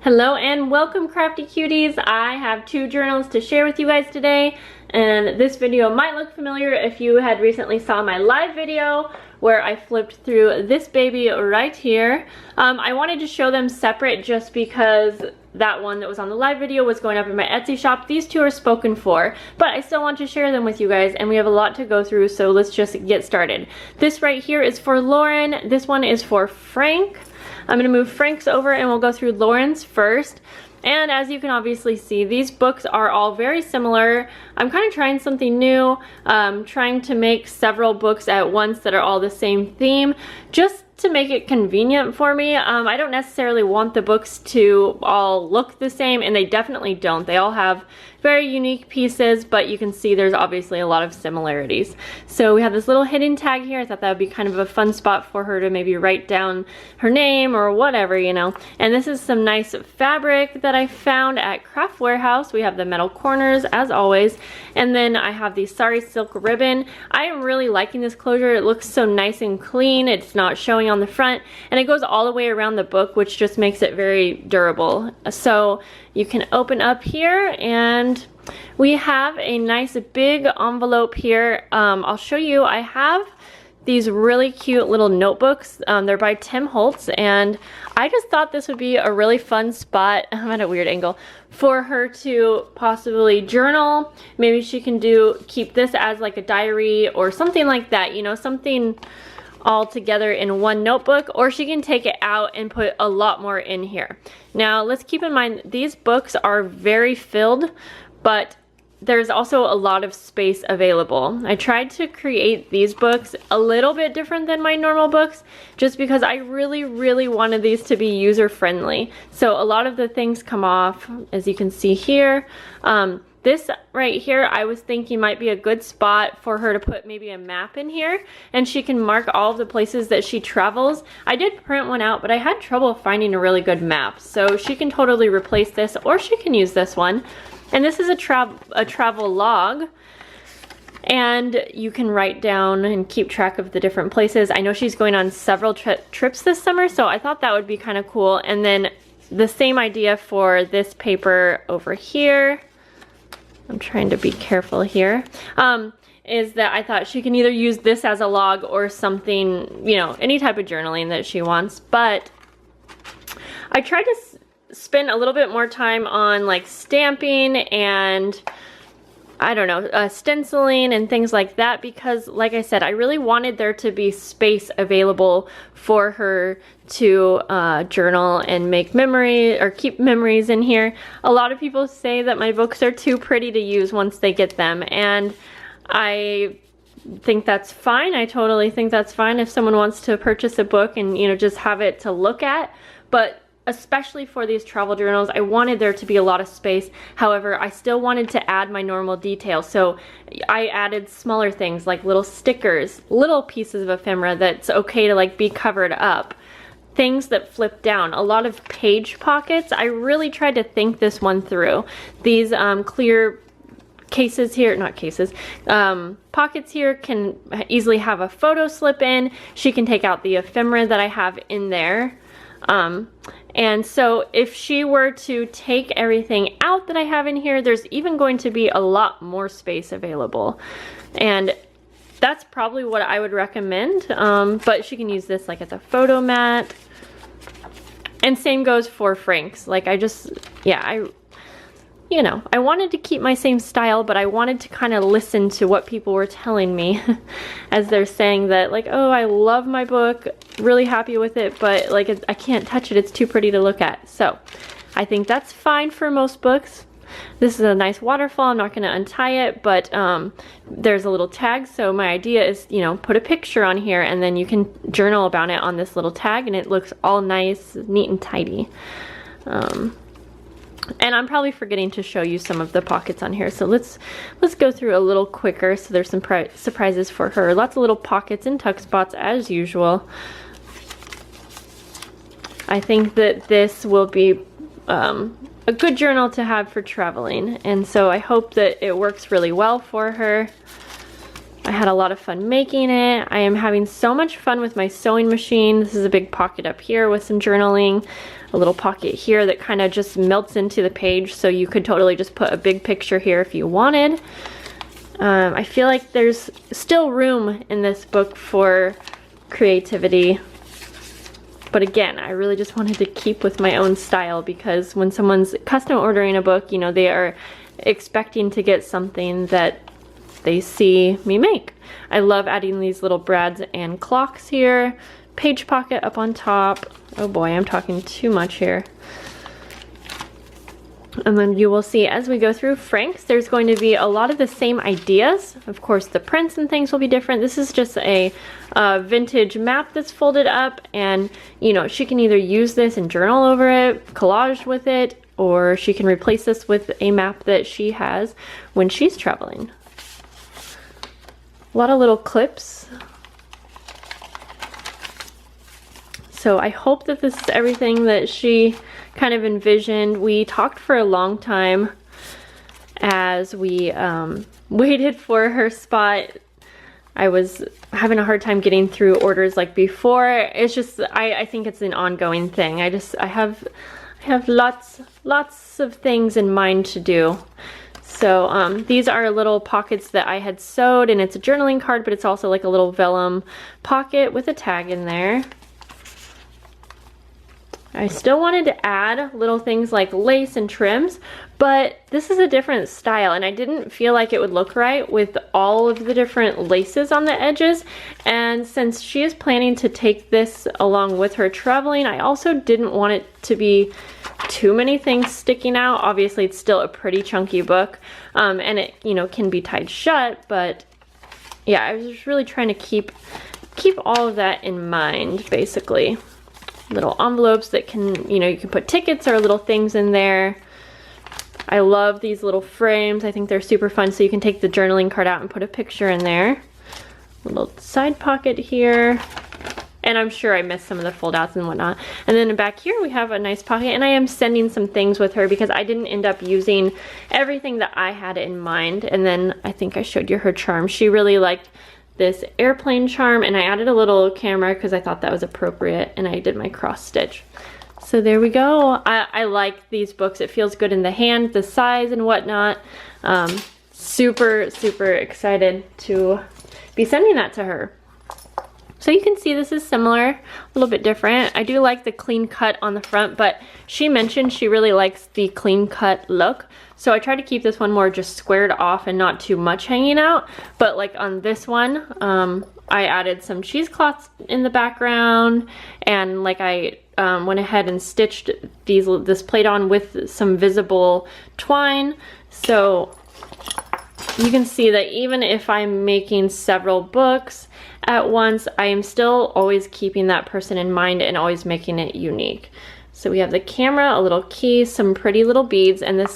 Hello and welcome, crafty cuties. I have two journals to share with you guys today, and this video might look familiar if you had recently saw my live video where I flipped through this baby right here. I wanted to show them separate just because that one that was on the live video was going up in my Etsy shop. These two are spoken for, but I still want to share them with you guys, and we have a lot to go through, so let's just get started. This right here is for Lauren. This one is for Frank. I'm going to move Frank's over and we'll go through Lauren's first. And as you can obviously see, these books are all very similar. I'm kind of trying something new, trying to make several books at once that are all the same theme, just to make it convenient for me. I don't necessarily want the books to all look the same, and they definitely don't. They all have very unique pieces, but you can see there's obviously a lot of similarities. So we have this little hidden tag here. I thought that would be kind of a fun spot for her to maybe write down her name or whatever, you know. And this is some nice fabric that I found at Craft Warehouse. We have the metal corners as always, and then I have the Sari silk ribbon. I am really liking this closure. It looks so nice and clean. It's not showing on the front, and it goes all the way around the book, which just makes it very durable. So you can open up here and we have a nice big envelope here. I'll show you. I have these really cute little notebooks. They're by Tim Holtz, and I just thought this would be a really fun spot. I'm at a weird angle for her to possibly journal. Maybe she can keep this as like a diary or something like that, you know, something all together in one notebook, or she can take it out and put a lot more in here. Now let's keep in mind these books are very filled, but there's also a lot of space available. I tried to create these books a little bit different than my normal books just because I really wanted these to be user friendly. So a lot of the things come off, as you can see here. This right here, I was thinking might be a good spot for her to put maybe a map in here, and she can mark all of the places that she travels. I did print one out, but I had trouble finding a really good map. So she can totally replace this, or she can use this one. And this is a travel log, and you can write down and keep track of the different places. I know she's going on several trips this summer, so I thought that would be kind of cool. And then the same idea for this paper over here. I'm trying to be careful here. Is that I thought she can either use this as a log or something, you know, any type of journaling that she wants. But I tried to spend a little bit more time on like stamping and I don't know, stenciling and things like that, because like I said, I really wanted there to be space available for her to journal and make memory or keep memories in here. A lot of people say that my books are too pretty to use once they get them, and I think that's fine. I totally think that's fine if someone wants to purchase a book and, you know, just have it to look at. But especially for these travel journals, I wanted there to be a lot of space. However, I still wanted to add my normal details. So I added smaller things like little stickers, little pieces of ephemera that's okay to like be covered up. Things that flip down, a lot of page pockets. I really tried to think this one through. These clear cases here, not cases, pockets here can easily have a photo slip in. She can take out the ephemera that I have in there. And so if she were to take everything out that I have in here, there's even going to be a lot more space available. And that's probably what I would recommend. But she can use this like as a photo mat. And same goes for Frank's. Like you know, I wanted to keep my same style, but I wanted to kind of listen to what people were telling me as they're saying that like, oh, I love my book, really happy with it, but like I can't touch it, it's too pretty to look at. So I think that's fine for most books. This is a nice waterfall. I'm not going to untie it, but there's a little tag. So my idea is, you know, put a picture on here and then you can journal about it on this little tag, and it looks all nice, neat and tidy. And I'm probably forgetting to show you some of the pockets on here, so let's go through a little quicker. So there's some surprises for her. Lots of little pockets and tuck spots as usual. I think that this will be a good journal to have for traveling, and so I hope that it works really well for her. I had a lot of fun making it. I am having so much fun with my sewing machine. This is a big pocket up here with some journaling. A little pocket here that kind of just melts into the page, so you could totally just put a big picture here if you wanted. I feel like there's still room in this book for creativity. But again, I really just wanted to keep with my own style, because when someone's custom ordering a book, you know, they are expecting to get something that they see me make. I love adding these little brads and clocks here. Page pocket up on top. Oh boy, I'm talking too much here. And then you will see as we go through Frank's, there's going to be a lot of the same ideas. Of course, the prints and things will be different. This is just a vintage map that's folded up, and you know, she can either use this and journal over it, collage with it, or she can replace this with a map that she has when she's traveling. A lot of little clips. So I hope that this is everything that she kind of envisioned. We talked for a long time as we waited for her spot. I was having a hard time getting through orders like before. It's just, I think it's an ongoing thing. I have lots of things in mind to do. So these are little pockets that I had sewed, and it's a journaling card, but it's also like a little vellum pocket with a tag in there. I still wanted to add little things like lace and trims, but this is a different style, and I didn't feel like it would look right with all of the different laces on the edges. And since she is planning to take this along with her traveling, I also didn't want it to be too many things sticking out. Obviously, it's still a pretty chunky book, and it, you know, can be tied shut, but yeah, I was just really trying to keep all of that in mind, basically. Little envelopes that can, you know, you can put tickets or little things in there. I love these little frames. I think they're super fun, so you can take the journaling card out and put a picture in there. Little side pocket here. And I'm sure I missed some of the fold outs and whatnot. And then back here we have a nice pocket, and I am sending some things with her because I didn't end up using everything that I had in mind. And then I think I showed you her charm. She really liked this airplane charm, and I added a little camera because I thought that was appropriate, and I did my cross stitch. So there we go. I like these books. It feels good in the hand, the size and whatnot. Super excited to be sending that to her. So you can see this is similar, a little bit different. I do like the clean cut on the front, but she mentioned she really likes the clean cut look. So I tried to keep this one more just squared off and not too much hanging out. But like on this one, I added some cheesecloths in the background, and like I went ahead and stitched this plate on with some visible twine. So you can see that even if I'm making several books at once, I am still always keeping that person in mind and always making it unique. So we have the camera, a little key, some pretty little beads, and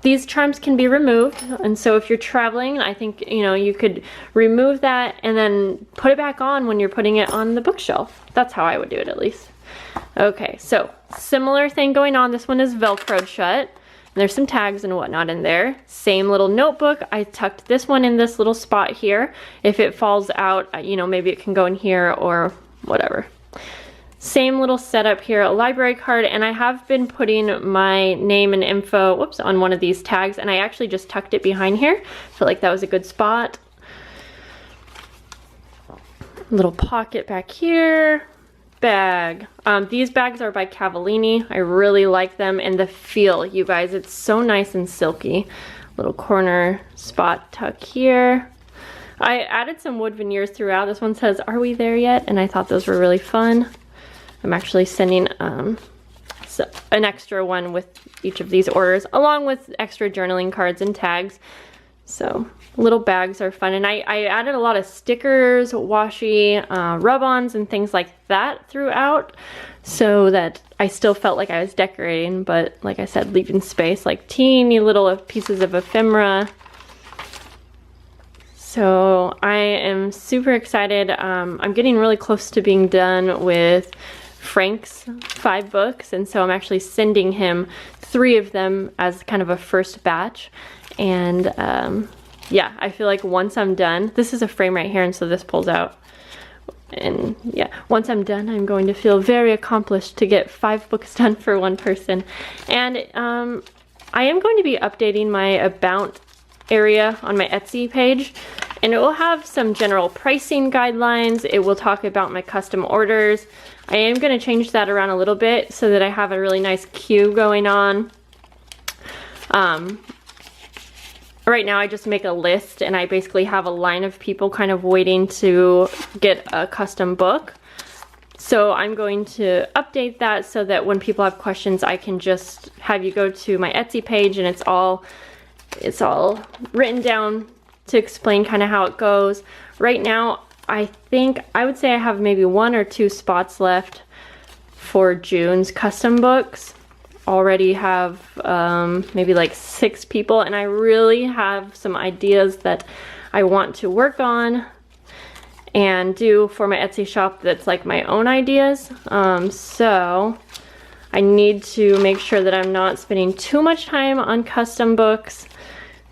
these charms can be removed. And so if you're traveling, I think, you know, you could remove that and then put it back on when you're putting it on the bookshelf. That's how I would do it, at least. Okay, so similar thing going on. This one is Velcroed shut. There's some tags and whatnot in there. Same little notebook. I tucked this one in this little spot here. If it falls out, you know, maybe it can go in here or whatever. Same little setup here, a library card, and I have been putting my name and info, whoops, on one of these tags, and I actually just tucked it behind here. Felt like that was a good spot. Little pocket back here. Bag. These bags are by Cavallini. I really like them, and the feel, you guys, it's so nice and silky. Little corner spot tuck here. I added some wood veneers throughout. This one says, "Are we there yet?" And I thought those were really fun. I'm actually sending an extra one with each of these orders, along with extra journaling cards and tags. So little bags are fun, and I added a lot of stickers, washi, rub-ons, and things like that throughout, so that I still felt like I was decorating, but like I said, leaving space, like teeny little pieces of ephemera. So I am super excited. I'm getting really close to being done with Frank's 5 books, and so I'm actually sending him 3 of them as kind of a first batch. And yeah, I feel like once I'm done, this is a frame right here, and so this pulls out. And yeah, once I'm done, I'm going to feel very accomplished to get 5 books done for one person. And I am going to be updating my About area on my Etsy page, and it will have some general pricing guidelines. It will talk about my custom orders. I am going to change that around a little bit so that I have a really nice queue going on. Right now I just make a list, and I basically have a line of people kind of waiting to get a custom book. So I'm going to update that so that when people have questions, I can just have you go to my Etsy page, and it's all written down to explain kind of how it goes. Right now, I would say I have maybe 1 or 2 spots left for June's custom books. Already have maybe like 6 people, and I really have some ideas that I want to work on and do for my Etsy shop that's like my own ideas. So I need to make sure that I'm not spending too much time on custom books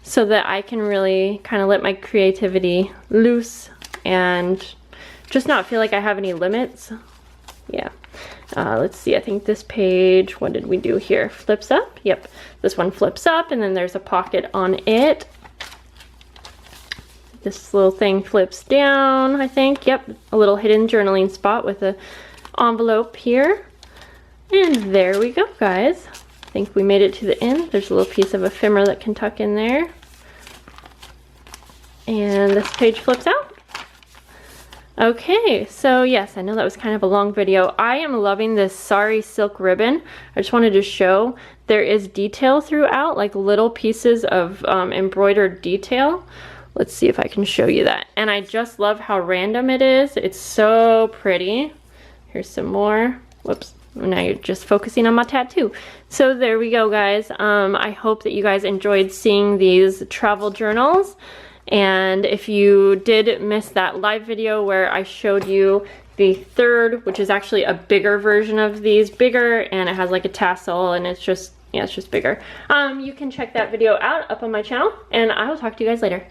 so that I can really kind of let my creativity loose and just not feel like I have any limits. Yeah. Let's see, I think this page, what did we do here? Flips up? Yep. This one flips up, and then there's a pocket on it. This little thing flips down, I think. Yep, a little hidden journaling spot with an envelope here. And there we go, guys. I think we made it to the end. There's a little piece of ephemera that can tuck in there. And this page flips out. Okay, so yes, I know that was kind of a long video. I am loving this sari silk ribbon. I just wanted to show there is detail throughout, like little pieces of embroidered detail. Let's see if I can show you that. And I just love how random it is. It's so pretty. Here's some more. Whoops. Now you're just focusing on my tattoo. So there we go, guys. I hope that you guys enjoyed seeing these travel journals. And if you did miss that live video where I showed you the third, which is actually a bigger version of these, bigger, and it has like a tassel, and it's just, yeah, it's just bigger. You can check that video out up on my channel, and I will talk to you guys later.